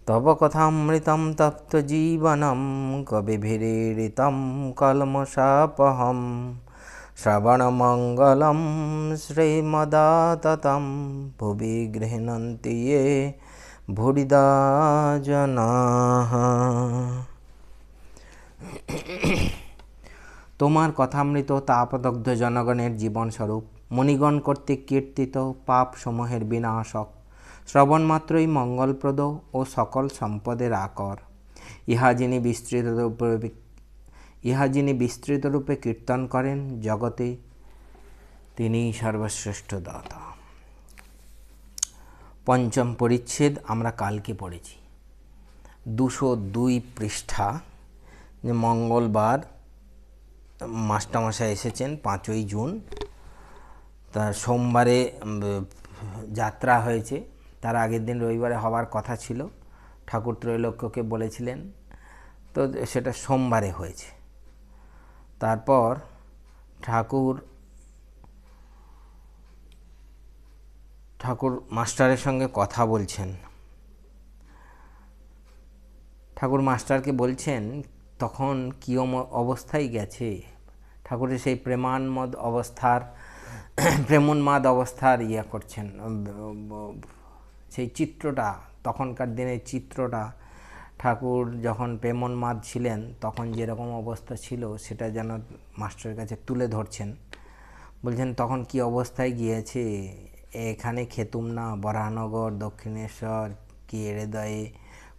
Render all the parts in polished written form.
তব কথামৃতম তপ্ত জীবনম কবিভিরীড়িতম কলমশাপহম শ্রবণমঙ্গলম শ্রীমদাততম ভুবি গৃহণন্তি ये ভুরিদা জনাঃ। তোমার কথামৃত তাপদগ্ধ জনগণের জীবনস্বরূপ, মুনিগণ কর্তৃক কীর্তিত পাপসমূহের বিনাশক, শ্রবণমাত্রই মঙ্গলপ্রদ ও সকল সম্পদের আকর। ইহা যিনি বিস্তৃতরূপে কীর্তন করেন জগতে, তিনিই সর্বশ্রেষ্ঠ দাতা। পঞ্চম পরিচ্ছেদ আমরা কালকে পড়েছি। 202 পৃষ্ঠা। যে মঙ্গলবার মাস্টারমশাই এসেছেন 5ই জুন, তার সোমবারে যাত্রা হয়েছে। তার আগের দিন রবিবারে হওয়ার কথা ছিল, ঠাকুর ত্রৈলোক্যকে বলেছিলেন, তো সেটা সোমবারে হয়েছে। তারপর ঠাকুর মাস্টারের সঙ্গে কথা বলছেন। ঠাকুর মাস্টারকে বলছেন তখন কী অবস্থায় গেছে। ঠাকুরের সেই প্রেমোন্মাদ অবস্থার করছেন, সেই চিত্রটা, তখনকার দিনের চিত্রটা, ঠাকুর যখন প্রেমোন্মাদ ছিলেন তখন যেরকম অবস্থা ছিল সেটা যেন মাস্টারের কাছে তুলে ধরছেন। বলছেন তখন কি অবস্থায় গিয়েছে, এখানে খেতুম না, বরাহনগর, দক্ষিণেশ্বর কি হৃদয়ে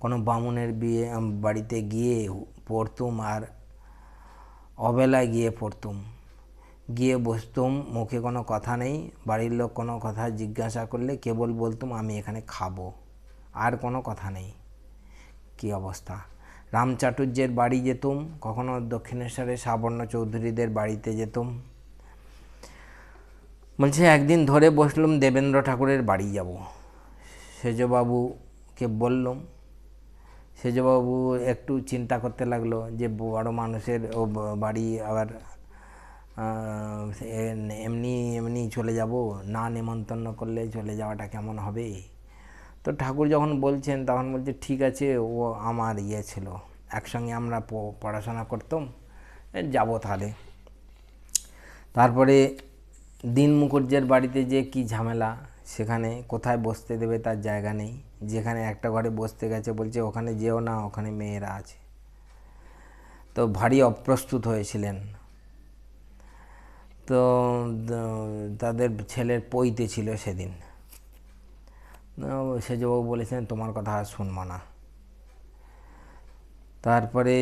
কোনো বামুনের বাড়িতে গিয়ে পড়তুম, আর অবেলায় গিয়ে পড়তুম, গিয়ে বসতুম, মুখে কোনো কথা নেই, বাড়ির লোক কোনো কথা জিজ্ঞাসা করলে কেবল বলতুম আমি এখানে খাবো, আর কোনো কথা নেই। কি অবস্থা। রামচাটুর্যের বাড়ি যেতুম, কখনো দক্ষিণেশ্বরে সাবর্ণ চৌধুরীদের বাড়িতে যেতুম। বলছে একদিন ধরে বসলুম দেবেন্দ্র ঠাকুরের বাড়ি যাব। সেজবাবুকে বললুম। সেজবাবু একটু চিন্তা করতে লাগলো যে বড় মানুষের ও বাড়ি, আবার এমনি চলে যাব, না নেমন্তন্ন করলে চলে যাওয়াটা কেমন হবে। তো ঠাকুর যখন বলছেন তখন বলছে ঠিক আছে, ও আমার ছিল, একসঙ্গে আমরা পড়াশোনা করতাম, যাব তাহলে। তারপরে দীন মুখুজ্জের বাড়িতে যে কি ঝামেলা, সেখানে কোথায় বসতে দেবে তার জায়গা নেই, যেখানে একটা ঘরে বসতে গেছে বলছে ওখানে যেও না, ওখানে মেয়েরা আছে। তো ভারী অপ্রস্তুত হয়েছিলেন। তো তাদের ছেলের পৈতে ছিল সেদিন। সেজবাবু বলেছেন তোমার কথা আর শুনব না। তারপরে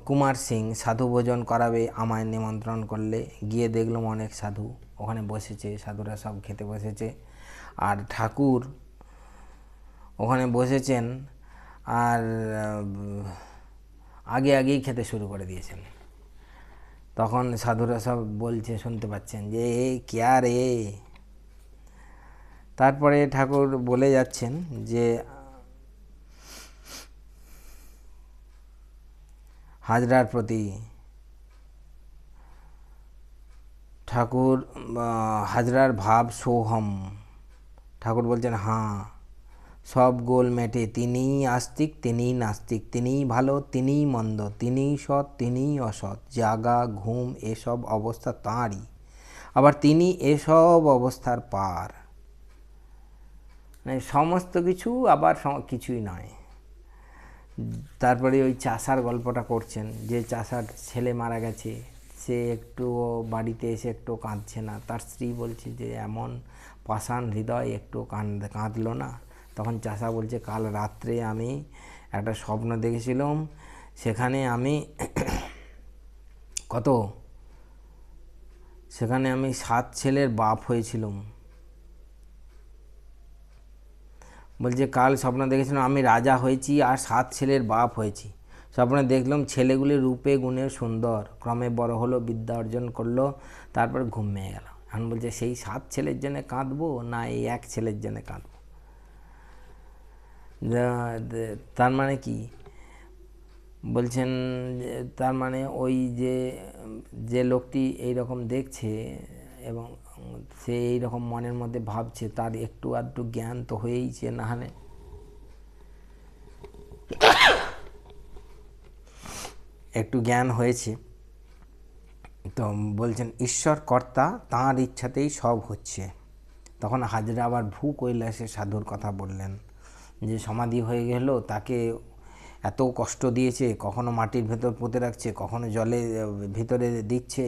কুমার সিং সাধু ভোজন করাবে আমায় নিমন্ত্রণ করলে, গিয়ে দেখলাম অনেক সাধু ওখানে বসেছে, সাধুরা সব খেতে বসেছে, আর ঠাকুর ওখানে বসেছেন, আর আগেই খেতে শুরু করে দিয়েছেন। তখন সাধুরা সব বলছে, শুনতে পাচ্ছেন যে এ ক্যা রে। তারপরে ঠাকুর বলে যাচ্ছেন যে হাজরার প্রতি ঠাকুর হাজরার ভাব সোহম। ঠাকুর বলছেন হ্যাঁ, সব গোল মেটে, তিনিই আস্তিক, তিনিই নাস্তিক, তিনিই ভালো, তিনিই মন্দ, তিনিই সৎ, তিনিই অসৎ, জাগা ঘুম এসব অবস্থা তাঁরই, আবার তিনি এসব অবস্থার পার, মানে সমস্ত কিছু আবার কিছুই নয়। তারপরে ওই চাষার গল্পটা করছেন, যে চাষার ছেলে মারা গেছে, সে একটু বাড়িতে এসে একটু কাঁদছে না। তার স্ত্রী বলছে যে এমন পাষাণ হৃদয়, একটু কাঁদলো না। তখন চাষা বলছে কাল রাত্রে আমি একটা স্বপ্ন দেখেছিলাম, সেখানে আমি সেখানে আমি 7 ছেলের বাপ হয়েছিলাম। বলছে কাল স্বপ্ন দেখেছিলাম আমি রাজা হয়েছি আর 7 ছেলের বাপ হয়েছি। স্বপ্নে দেখলাম ছেলেগুলি রূপে গুণে সুন্দর, ক্রমে বড় হলো, বিদ্যা অর্জন করলো, তারপর ঘুমিয়ে গেল। এখন বলছে সেই 7 ছেলের জন্য কাঁদবো না এই এক ছেলের জন্য কাঁদবো। তার মানে কি বলছেন, তার মানে ওই যে লোকটি এইরকম দেখছে এবং সে এইরকম মনের মধ্যে ভাবছে, তার একটু আধটু জ্ঞান তো হয়েইছে, না হলে একটু জ্ঞান হয়েছে, তো বলছেন ঈশ্বর কর্তা, তাঁর ইচ্ছাতেই সব হচ্ছে। তখন হাজরা আবার ভূকৈলাসে সাধুর কথা বললেন, যে সমাধি হয়ে গেল, তাকে এত কষ্ট দিয়েছে, কখনো মাটির ভেতর পুঁতে রাখছে, কখনো জলে ভিতরে দিচ্ছে,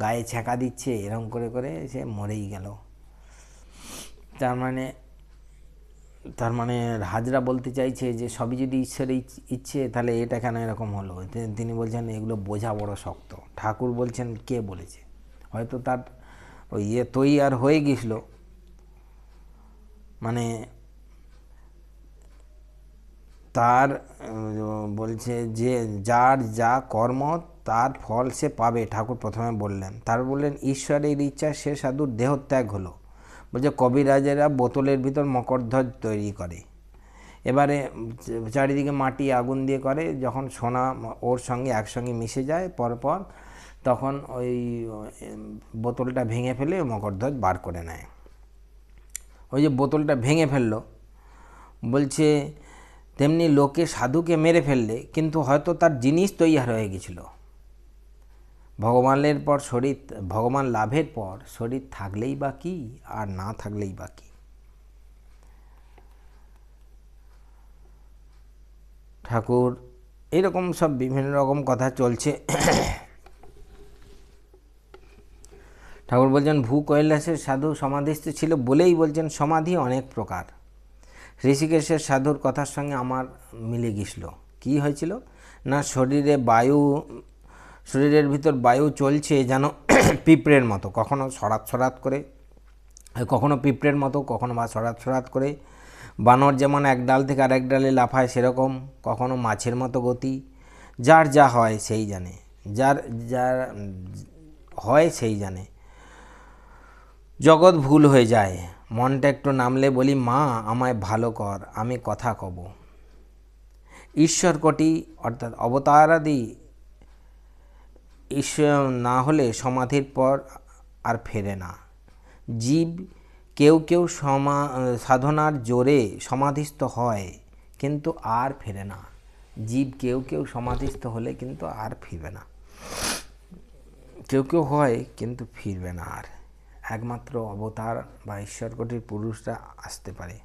গায়ে ছ্যাঁকা দিচ্ছে, এরকম করে করে সে মরেই গেল। তার মানে হাজরা বলতে চাইছে যে সবই যদি ঈশ্বরের ইচ্ছে, তাহলে এটা কেন এরকম হলো। তিনি বলছেন এগুলো বোঝা বড় শক্ত। ঠাকুর বলছেন কে বলেছে, হয়তো তার ওই তৈয়ার হয়ে গেছিল, মানে তার বলছে যে যার যা কর্ম তার ফল সে পাবে, ঠাকুর প্রথমে বললেন। তারপর বললেন ঈশ্বরের ইচ্ছা সে সাধুর দেহত্যাগ হলো। বলছে কবিরাজেরা বোতলের ভিতর মকরধ্বজ তৈরি করে, এবারে চারিদিকে মাটি আগুন দিয়ে করে, যখন সোনা ওর সঙ্গে একসঙ্গে মিশে যায় পরপর, তখন ওই বোতলটা ভেঙে ফেলে মকরধ্বজ বার করে নেয়। ওই যে বোতলটা ভেঙে ফেললো, বলছে তেমনি লোকে সাধুকে মেরে ফেললে কিন্তু হয়তো তার জিনিস তৈরি হয়ে গেছিল। ভগবানের পর শরীর, ভগবান লাভের পর শরীর থাকলেই বা কি, আর না থাকলেই বা কি। ঠাকুর এরকম সব বিভিন্ন রকম কথা চলছে। ঠাকুর বলছেন ভূকৈলাসের সাধু সমাধিস্থ ছিল বলেই বলছেন সমাধি অনেক প্রকার। ঋষিকেশের সাধুর কথার সঙ্গে আমার মিলে গেছিল। কী হয়েছিল না, শরীরের ভিতর বায়ু চলছে যেন পিঁপড়ের মতো, কখনো সরাত সরাত করে, কখনো পিঁপড়ের মতো, কখনো বা সরাত সরাত করে। বানর যেমন এক ডাল থেকে আরেক ডালে লাফায় সেরকম, কখনো মাছের মতো গতি। যার যা হয় সেই জানে, যার যার হয় সেই জানে। জগৎ ভুল হয়ে যায়, মনটা একটু নামলে বলি মা আমায় ভালো কর, আমি কথা কব। ঈশ্বর কোটি অর্থাৎ অবতারাদি ঈশ্বর না হলে সমাধির পর আর ফেরে না। জীব কেউ কেউ সাধনার জোরে সমাধিস্থ হয় কিন্তু আর ফেরে না। জীব কেউ কেউ সমাধিস্থ হলে কিন্তু আর ফিরবে না, কেউ কেউ হয় কিন্তু ফিরবে না আর। একমাত্র অবতার বা ঈশ্বরকোটির পুরুষরা আসতে পারে।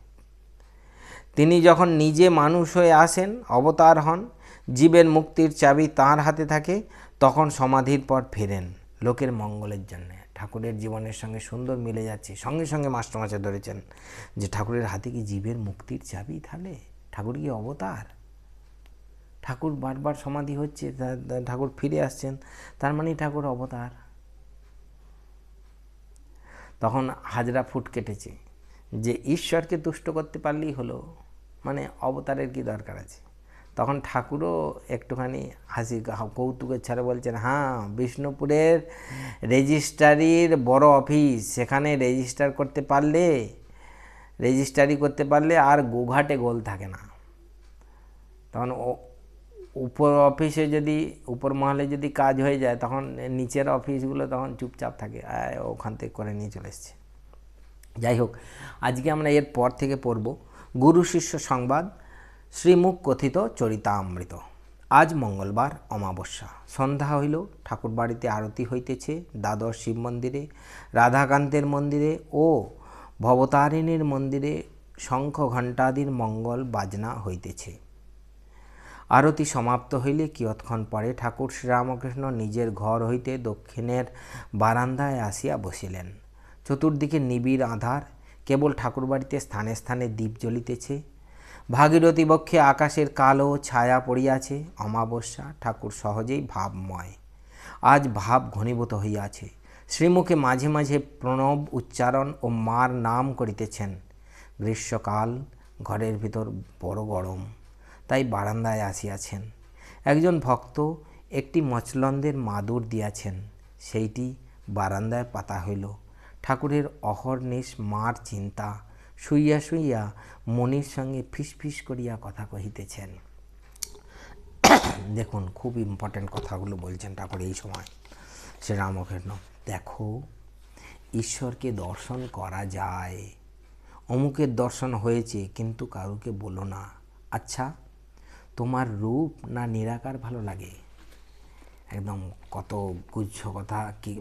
তিনি যখন নিজে মানুষ হয়ে আসেন, অবতার হন, জীবের মুক্তির চাবি তাঁর হাতে থাকে, তখন সমাধির পর ফেরেন লোকের মঙ্গলের জন্য। ঠাকুরের জীবনের সঙ্গে সুন্দর মিলে যাচ্ছে। সঙ্গে সঙ্গে মাস্টারমশাই ধরেছেন যে ঠাকুরের হাতে কি জীবের মুক্তির চাবি, তাহলে ঠাকুর কি অবতার? ঠাকুর বারবার সমাধি হচ্ছে, ঠাকুর ফিরে আসছেন, তার মানে ঠাকুর অবতার। তখন হাজরা ফুট কেটেছে যে ঈশ্বরকে তুষ্ট করতে পারলেই হলো, মানে অবতারের কি দরকার আছে। তখন ঠাকুরও একটুখানি হাসি কৌতুকের ছাড়া বলছেন, হ্যাঁ বিষ্ণুপুরের রেজিস্ট্রারির বড় অফিস, সেখানে রেজিস্ট্রারি করতে পারলে আর গোঘাটে গোল থাকে না। তখন উপর অফিসে যদি, উপর মহলে যদি কাজ হয়ে যায়, তখন নিচের অফিসগুলো তখন চুপচাপ থাকে, ওখান থেকে করে নিয়ে চলে এসছে। যাই হোক, আজকে আমরা এর পর থেকে পড়ব গুরু শিষ্য সংবাদ, শ্রীমুখ কথিত চরিতামৃত। আজ মঙ্গলবার অমাবস্যা, সন্ধ্যা হইল, ঠাকুর বাড়িতে আরতি হইতেছে। দ্বাদশ শিব মন্দিরে, রাধাকান্তের মন্দিরে ও ভবতারিণীর মন্দিরে শঙ্খ ঘণ্টাদির মঙ্গল বাজনা হইতেছে। আরতি সমাপ্ত হইলে কিয়ৎক্ষণ পরে ঠাকুর শ্রীরামকৃষ্ণ নিজের ঘর হইতে দক্ষিণের বারান্দায় আসিয়া বসিলেন। চতুর্দিকে নিবিড় আঁধার, কেবল ঠাকুরবাড়িতে স্থানে স্থানে দ্বীপ জ্বলিতেছে। ভাগীরথী বক্ষে আকাশের কালো ছায়া পড়িয়াছে। অমাবস্যা, ঠাকুর সহজেই ভাবময়। আজ ভাব ঘনীভূত হইয়াছে। শ্রীমুখে মাঝে মাঝে প্রণব উচ্চারণ ও মার নাম করিতেছেন। গ্রীষ্মকাল, ঘরের ভিতর বড় গরম, তাই বারান্দায় আসিয়াছেন। একজন ভক্ত একটি মচলন্দের মাদুর দিয়াছেন, সেইটি বারান্দায় পাতা হইল। ঠাকুরের অহর্নিশ মার চিন্তা। শুইয়া শুইয়া মনির সঙ্গে ফিসফিস করিয়া কথা কহিতেছেন। দেখুন, খুব ইম্পর্ট্যান্ট কথাগুলো বলছেন ঠাকুর এই সময়। শ্রীরামকৃষ্ণ, দেখো ঈশ্বরকে দর্শন করা যায়। অমুকের দর্শন হয়েছে, কিন্তু কাউকে বলো না। আচ্ছা, তোমার রূপ না নিরাকার ভালো লাগে? একদম কত গুচ্ছ কথা কি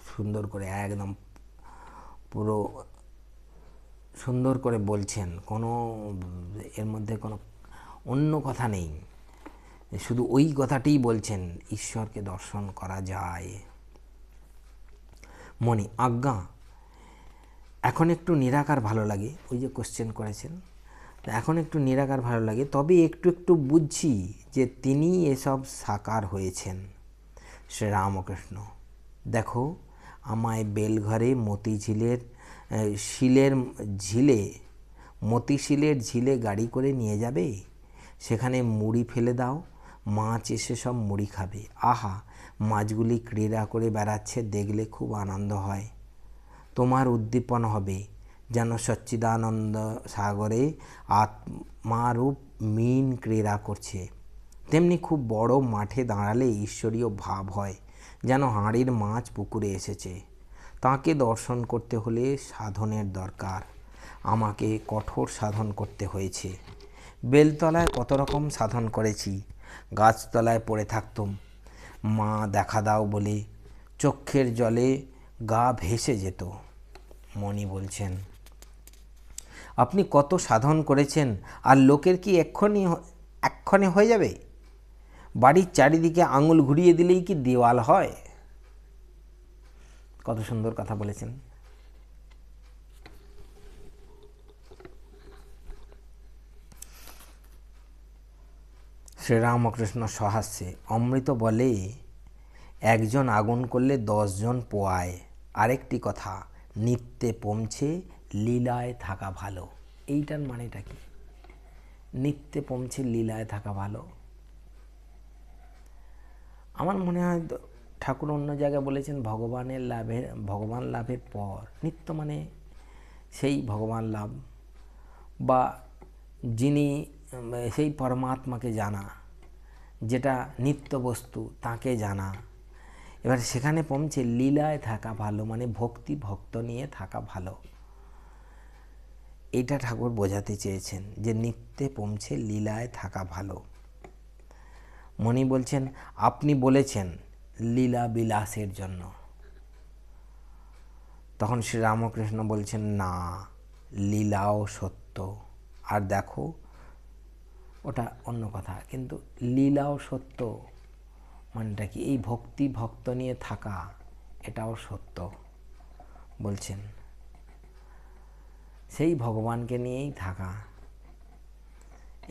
সুন্দর করে একদম পুরো সুন্দর করে বলছেন, কোনো এর মধ্যে কোনো অন্য কথা নেই, শুধু ওই কথাটিই বলছেন, ঈশ্বরকে দর্শন করা যায়। মণি: আজ্ঞা, এখন একটু নিরাকার ভালো লাগে। ওই যে কোশ্চেন করেছেন, এখন একটু নিরাকার ভালো লাগে, তবে একটু একটু বুঝছি যে তিনি এসব সাকার হয়েছেন। শ্রীরামকৃষ্ণ: দেখো, আমায় বেলঘরে মতিশিলের ঝিলে গাড়ি করে নিয়ে যাবে, সেখানে মুড়ি ফেলে দাও, মাছ এসে সব মুড়ি খাবে। আহা, মাছগুলি ক্রীড়া করে বেড়াচ্ছে, দেখলে খুব আনন্দ হয়, তোমার উদ্দীপন হবে, যেন সচ্চিদানন্দ সাগরে আত্মারূপ মীন ক্রীড়া করছে। তেমনি খুব বড় মাঠে দাঁড়ালে ঈশ্বরীয় ভাব হয়, যেন হাঁড়ির মাছ পুকুরে এসেছে। তাকে দর্শন করতে হলে সাধনের দরকার। আমাকে কঠোর সাধন করতে হয়েছে। বেলতলায় কত রকম সাধন করেছি, গাছতলায় পড়ে থাকতুম, মা দেখা দাও বলে চক্ষের জলে গা ভেসে যেত। মণি বলছেন, আপনি কত সাধন করেছেন, আর লোকের কি এক্ষণে হয়ে যাবে? বাড়ির চারিদিকে আঙুল ঘুরিয়ে দিলেই কি দেওয়াল হয়? কত সুন্দর কথা বলেছেন। শ্রীরামকৃষ্ণ সহাস্যে: অমৃত বলে একজন আগুন করলে 10 জন পোয়ায়। আরেকটি কথা, নিত্যে পৌঁছে লীলায় থাকা ভালো। এইটার মানেটা কি? নিত্যে পৌঁছে লীলায় থাকা ভালো। আমার মনে হয় ঠাকুর অন্য জায়গায় বলেছেন ভগবান লাভের পর। নিত্য মানে সেই ভগবান লাভ, বা যিনি সেই পরমাত্মাকে জানা, যেটা নিত্য বস্তু তাকে জানা। এবার সেখানে পৌঁছে লীলায় থাকা ভালো, মানে ভক্ত নিয়ে থাকা ভালো। এটা ঠাকুর বোঝাতে চেয়েছেন যে নিত্যে পৌঁছে লীলায় থাকা ভালো। মণি বলছেন, আপনি বলেছেন লীলা বিলাসের জন্য। তখন শ্রীরামকৃষ্ণ বলছেন, না, লীলাও সত্য। আর দেখো, ওটা অন্য কথা, কিন্তু লীলাও সত্য মানেটা কি? এই ভক্ত নিয়ে থাকা, এটাও সত্য বলছেন। সেই ভগবানকে নিয়েই থাকা।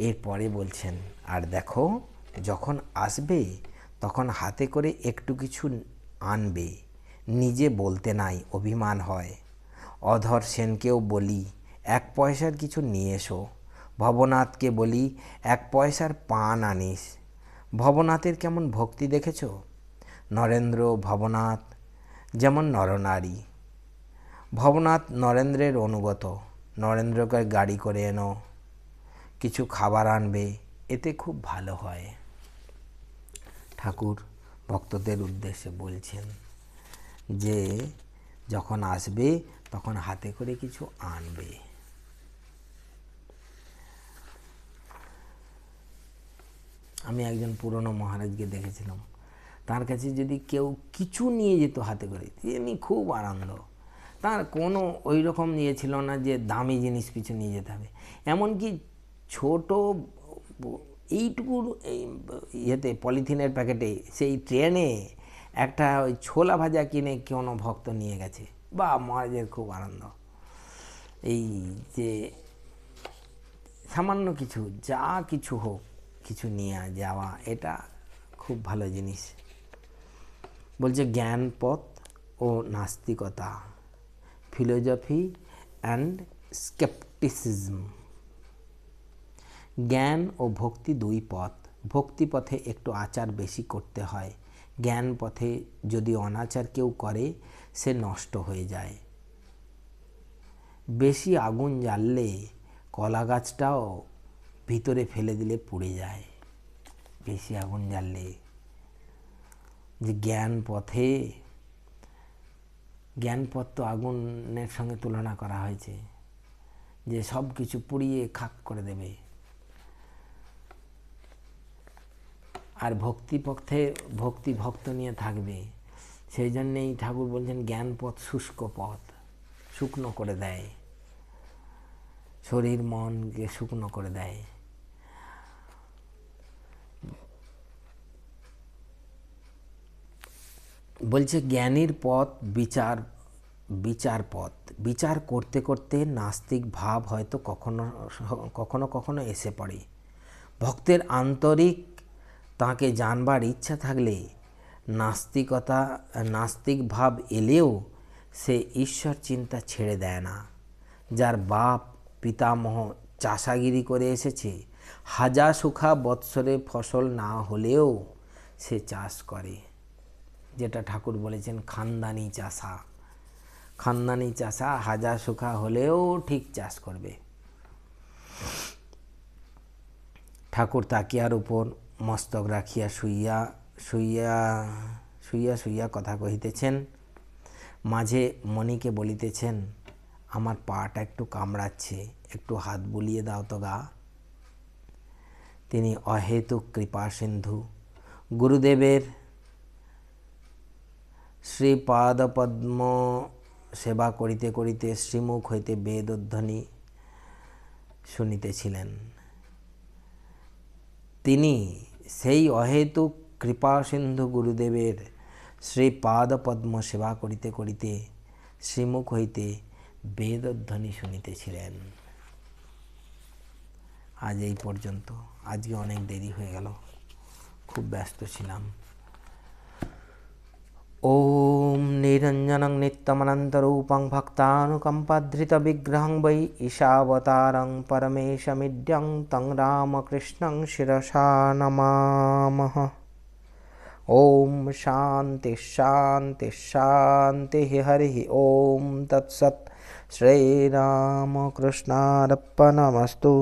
এরপরে বলছেন, আর দেখো, যখন আসবে তখন হাতে করে একটু কিছু আনবে, নিজে বলতে নাই, অভিমান হয়। অধর সেনকেও বলি 1 পয়সার কিছু নিয়ে এসো। ভবনাথকে বলি 1 পয়সার পান আনিস। ভবনাথের কেমন ভক্তি দেখেছ? নরেন্দ্র ভবনাথ যেমন নরনারী। ভবনাথ নরেন্দ্রের অনুগত। নরেন্দ্রকে গাড়ি করে এনো, কিছু খাবার আনবে, এতে খুব ভালো হয়। ঠাকুর ভক্তদের উদ্দেশ্যে বলছেন যে যখন আসবে তখন হাতে করে কিছু আনবে। আমি একজন পুরনো মহারাজকে দেখেছিলাম, তার কাছে যদি কেউ কিছু নিয়ে যেত হাতে করে, তিনি খুব আনন্দ। তার কোনো ওই রকম নিয়ে ছিল না যে দামি জিনিস কিছু নিয়ে যেতে হবে। এমনকি ছোট এইটুকুর ইয়েতে পলিথিনের প্যাকেটে সেই ট্রেনে একটা ওই ছোলা ভাজা কিনে কোনো ভক্ত নিয়ে গেছে, বা মহারাজের খুব আনন্দ। এই যে সামান্য কিছু, যা কিছু হোক, কিছু নিয়ে যাওয়া, এটা খুব ভালো জিনিস। বলছে জ্ঞানপথ ও নাস্তিকতা, ফিলোজফি অ্যান্ড স্কেপটিসিজম। জ্ঞান ও ভক্তি 2 পথ। ভক্তি পথে একটু আচার বেশি করতে হয়। জ্ঞান পথে যদি অনাচার কেউ করে, সে নষ্ট হয়ে যায়। বেশি আগুন জ্বাললে কলা গাছটাও ভিতরে ফেলে দিলে পুড়ে যায়। বেশি আগুন জ্বাললে, যে জ্ঞানপথ তো আগুনের সঙ্গে তুলনা করা হয়েছে, যে সব কিছু পুড়িয়ে খাক করে দেবে। আর ভক্তি ভক্ত নিয়ে থাকবে। সেই জন্যেই ঠাকুর বলছেন জ্ঞান পথ শুষ্ক পথ, শুকনো করে দেয়, শরীর মনকে শুকনো করে দেয়। বলছে জ্ঞানীর পথ বিচার পথ। বিচার করতে করতে নাস্তিক ভাব হয়তো কখনো কখনো এসে পড়ে। ভক্তের আন্তরিক তাকে জানবার ইচ্ছা থাকলে নাস্তিক ভাব এলেও সে ঈশ্বর চিন্তা ছেড়ে দেয় না। যার বাপ পিতামহ চাষাগিরি করে এসেছে, হাজার সুখা বৎসরে ফসল না হলেও সে চাষ করে। যেটা ঠাকুর বলেছেন খানদানি চাষা হাজার সুখা হলেও ঠিক চাষ করবে। ঠাকুর তাকিয়ার উপর মস্তক রাখিয়া শুইয়া কথা কহিতেছেন। মাঝে মণিকে বলিতেছেন, আমার পাটা একটু কামড়াচ্ছে, একটু হাত বুলিয়ে দাও তো গা। তিনি অহেতুক কৃপা সিন্ধু। গুরুদেবের শ্রীপাদপদ্ম সেবা করিতে করিতে শ্রীমুখ হইতে বেদধ্বনি শুনিতেছিলেন। তিনি সেই অহেতুক কৃপা সিন্ধু গুরুদেবের শ্রীপাদপদ্ম সেবা করিতে করিতে শ্রীমুখ হইতে বেদধ্বনি শুনিতেছিলেন। আজ এই পর্যন্ত। আজকে অনেক দেরি হয়ে গেল, খুব ব্যস্ত ছিলাম। ওম নিরঞ্জনং নিত্যমনন্তরূপং ভক্তানুকম্পাধৃতবিগ্রহং বৈ ঈশাবতারং পরমেশমিড্যং तं রামকৃষ্ণং শিরসা নমামः। ওম শান্তি শান্তি শান্তি হরি ওম তৎসৎ। শ্রীরামকৃষ্ণার্পণমস্তু।